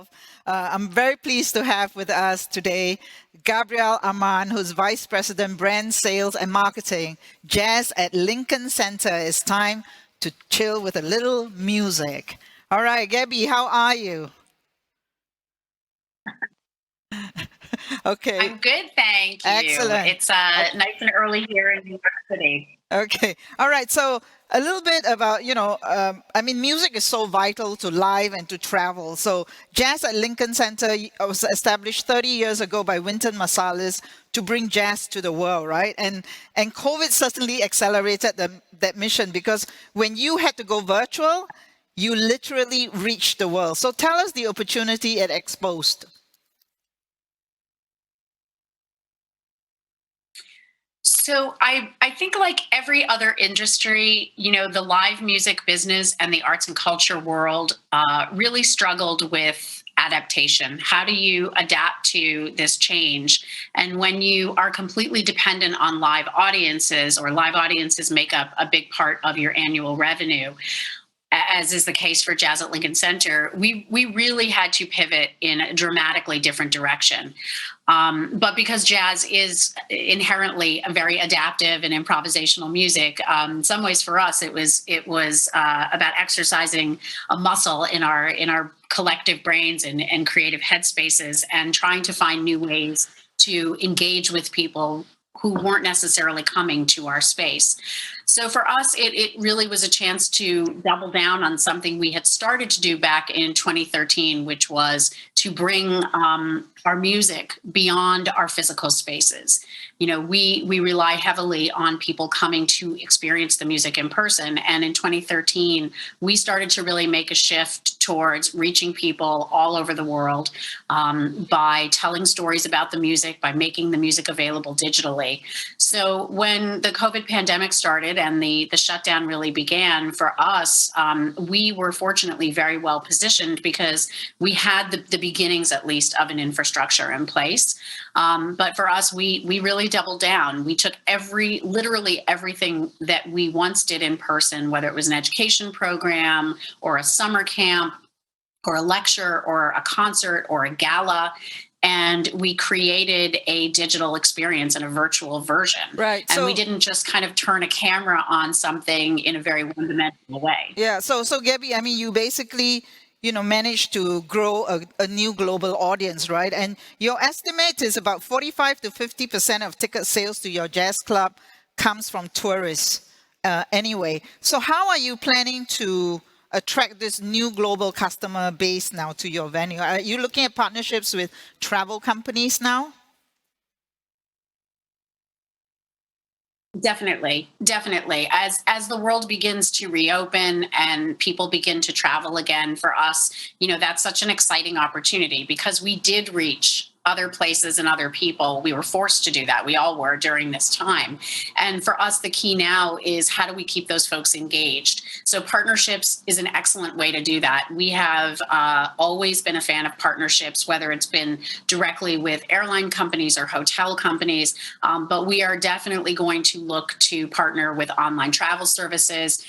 yourself. I'm very pleased to have with us today Gabrielle Armand, who's Vice President, Brand Sales and Marketing, Jazz at Lincoln Center. It's time to chill with a little music. All right, Gabby, how are you? Okay. I'm good, thank you. Excellent. It's nice and early here in New York City. Okay. All right. So a little bit about, music is so vital to live and to travel. So Jazz at Lincoln Center was established 30 years ago by Wynton Marsalis to bring jazz to the world, right? And COVID certainly accelerated that mission, because when you had to go virtual, you literally reached the world. So tell us the opportunity it exposed. So I think, like every other industry, the live music business and the arts and culture world really struggled with adaptation. How do you adapt to this change? And when you are completely dependent on live audiences, or live audiences make up a big part of your annual revenue, as is the case for Jazz at Lincoln Center, we really had to pivot in a dramatically different direction. But because jazz is inherently a very adaptive and improvisational music, in some ways for us, it was about exercising a muscle in our collective brains and creative headspaces, and trying to find new ways to engage with people who weren't necessarily coming to our space. So for us, it really was a chance to double down on something we had started to do back in 2013, which was to bring our music beyond our physical spaces. We rely heavily on people coming to experience the music in person. And in 2013, we started to really make a shift towards reaching people all over the world by telling stories about the music, by making the music available digitally. So when the COVID pandemic started and the shutdown really began, for us, we were fortunately very well positioned because we had the beginnings, at least, of an infrastructure in place. But for us, we really doubled down. We took literally everything that we once did in person, whether it was an education program or a summer camp or a lecture or a concert or a gala, and we created a digital experience and a virtual version. Right. And we didn't just kind of turn a camera on something in a very one-dimensional way. Yeah. So Gabby, you basically managed to grow a new global audience, right? And your estimate is about 45 to 50% of ticket sales to your jazz club comes from tourists anyway. So how are you planning to attract this new global customer base now to your venue? Are you looking at partnerships with travel companies now? Definitely. As the world begins to reopen and people begin to travel again, for us, that's such an exciting opportunity, because we did reach other places and other people. We were forced to do that. We all were during this time. And for us, the key now is, how do we keep those folks engaged? So partnerships is an excellent way to do that. We have always been a fan of partnerships, whether it's been directly with airline companies or hotel companies, but we are definitely going to look to partner with online travel services,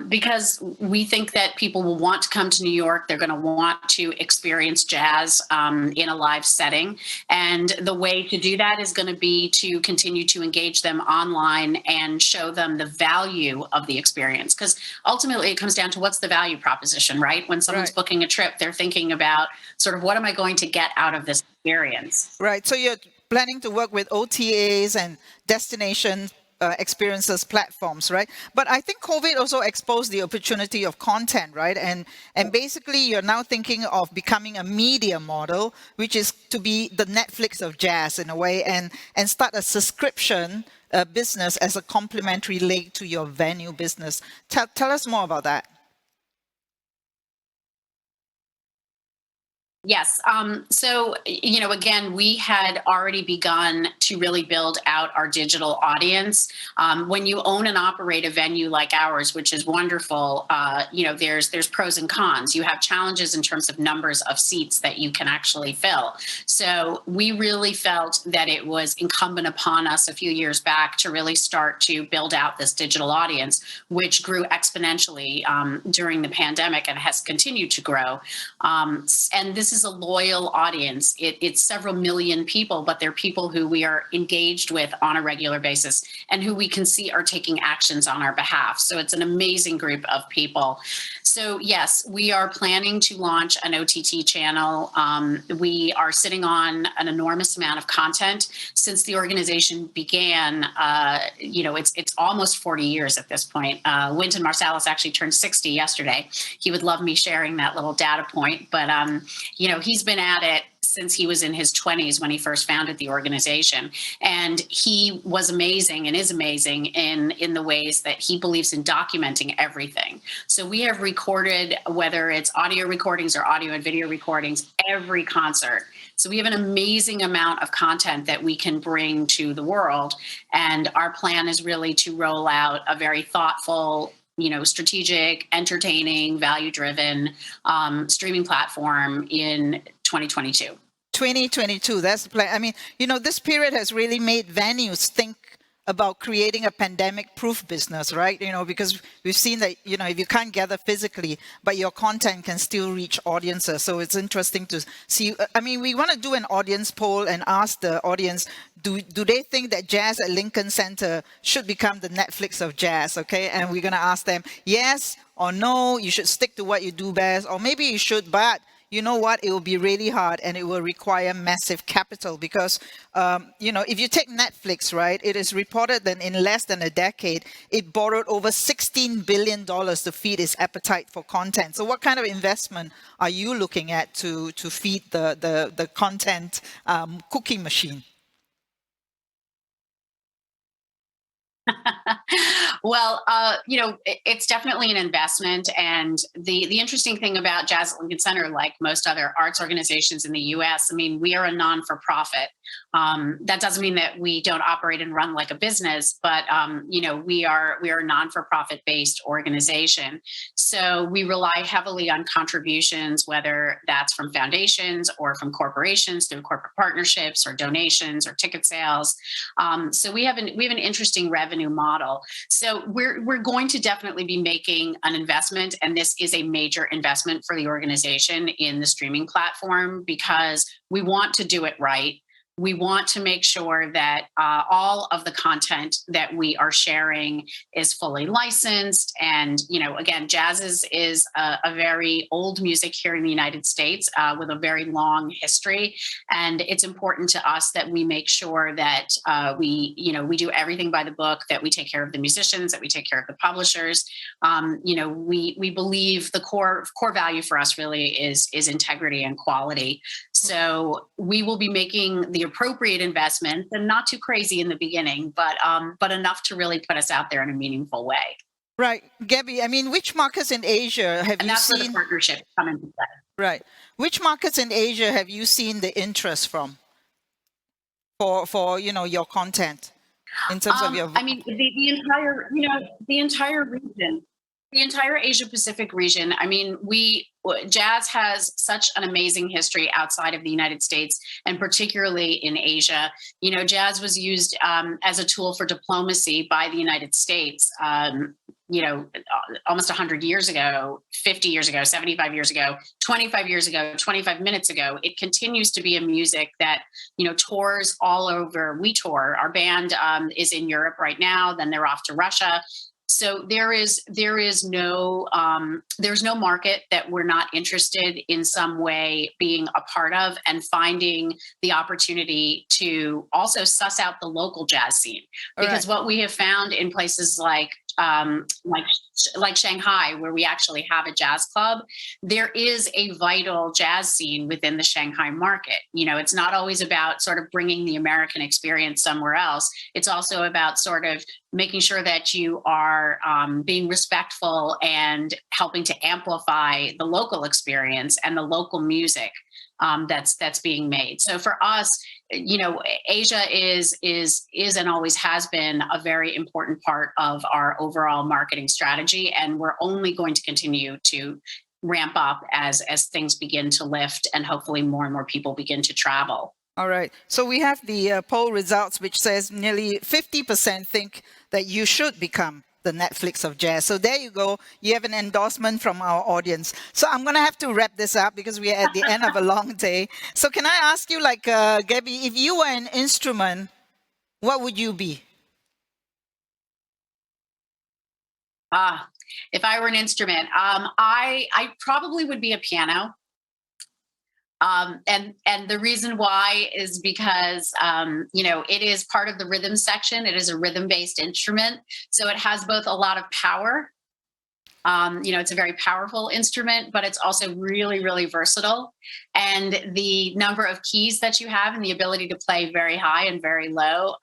because we think that people will want to come to New York. They're going to want to experience jazz in a live setting. And the way to do that is going to be to continue to engage them online and show them the value of the experience. Because ultimately it comes down to, what's the value proposition, right? When someone's booking a trip, they're thinking about sort of, what am I going to get out of this experience? Right. So you're planning to work with OTAs and destination experiences platforms, right? But I think COVID also exposed the opportunity of content, right? And basically you're now thinking of becoming a media model, which is to be the Netflix of jazz in a way, and start a subscription business as a complementary leg to your venue business. Tell us more about that. Yes. So, again, we had already begun to really build out our digital audience. When you own and operate a venue like ours, which is wonderful, there's pros and cons. You have challenges in terms of numbers of seats that you can actually fill. So we really felt that it was incumbent upon us a few years back to really start to build out this digital audience, which grew exponentially during the pandemic and has continued to grow. And this this is a loyal audience. It's several million people, but they're people who we are engaged with on a regular basis and who we can see are taking actions on our behalf. So it's an amazing group of people. So yes, we are planning to launch an OTT channel. We are sitting on an enormous amount of content. Since the organization began, it's almost 40 years at this point. Wynton Marsalis actually turned 60 yesterday. He would love me sharing that little data point, but he's been at it since he was in his 20s when he first founded the organization. And he was amazing and is amazing in the ways that he believes in documenting everything. So we have recorded, whether it's audio recordings or audio and video recordings, every concert. So we have an amazing amount of content that we can bring to the world. And our plan is really to roll out a very thoughtful, strategic, entertaining, value-driven streaming platform in 2022. 2022, that's the plan. I mean, this period has really made venues think about creating a pandemic-proof business, right? Because we've seen that, if you can't gather physically, but your content can still reach audiences. So it's interesting to see. I mean, we want to do an audience poll and ask the audience, do they think that jazz at Lincoln Center should become the Netflix of jazz, okay? And we're going to ask them, yes or no, you should stick to what you do best, or maybe you should, but you know what? It will be really hard and it will require massive capital because, if you take Netflix, right, it is reported that in less than a decade, it borrowed over $16 billion to feed its appetite for content. So what kind of investment are you looking at to feed the content cooking machine? Well, it's definitely an investment. And the interesting thing about Jazz at Lincoln Center, like most other arts organizations in the US, I mean, we are a non-for-profit. That doesn't mean that we don't operate and run like a business, but, we are a non-for-profit based organization. So we rely heavily on contributions, whether that's from foundations or from corporations through corporate partnerships or donations or ticket sales. So we have an interesting revenue model. So we're going to definitely be making an investment, and this is a major investment for the organization in the streaming platform because we want to do it right. We want to make sure that all of the content that we are sharing is fully licensed. And, again, jazz is a very old music here in the United States with a very long history. And it's important to us that we make sure that we do everything by the book, that we take care of the musicians, that we take care of the publishers. We believe the core value for us really is integrity and quality. So we will be making the appropriate investments, and not too crazy in the beginning, but enough to really put us out there in a meaningful way. Right, Gabby. I mean, which markets in Asia have you seen? Where the partnership come into play. Right. Which markets in Asia have you seen the interest from for your content in terms of your? I mean, the entire region. The entire Asia Pacific region. I mean, jazz has such an amazing history outside of the United States, and particularly in Asia. Jazz was used as a tool for diplomacy by the United States, almost 100 years ago, 50 years ago, 75 years ago, 25 years ago, 25 minutes ago. It continues to be a music that, tours all over. We tour. Our band is in Europe right now. Then they're off to Russia. So there's no market that we're not interested in some way being a part of, and finding the opportunity to also suss out the local jazz scene. Because what we have found in places like Shanghai, where we actually have a jazz club, there is a vital jazz scene within the Shanghai market. It's not always about sort of bringing the American experience somewhere else. It's also about sort of making sure that you are being respectful and helping to amplify the local experience and the local music that's being made. So for us, Asia is and always has been a very important part of our overall marketing strategy, and we're only going to continue to ramp up as things begin to lift, and hopefully more and more people begin to travel. All right. So we have the poll results, which says nearly 50% think that you should become the Netflix of jazz. So there you go. You have an endorsement from our audience. So I'm going to have to wrap this up because we are at the end of a long day. So can I ask you, like, Gabby, if you were an instrument, what would you be? If I were an instrument, I probably would be a piano. And the reason why is because it is part of the rhythm section. It is a rhythm-based instrument, so it has both a lot of power. It's a very powerful instrument, but it's also really, really versatile. And the number of keys that you have and the ability to play very high and very low,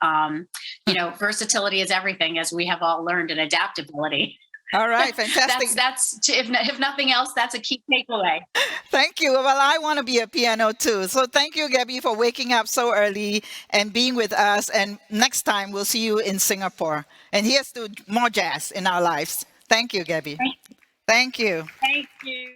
versatility is everything, as we have all learned, and adaptability. All right, fantastic. that's if nothing else, that's a key takeaway. Thank you. Well, I want to be a piano too. So thank you, Gabby, for waking up so early and being with us. And next time we'll see you in Singapore. And here's to more jazz in our lives. Thank you, Gabby. Thank you. Thank you.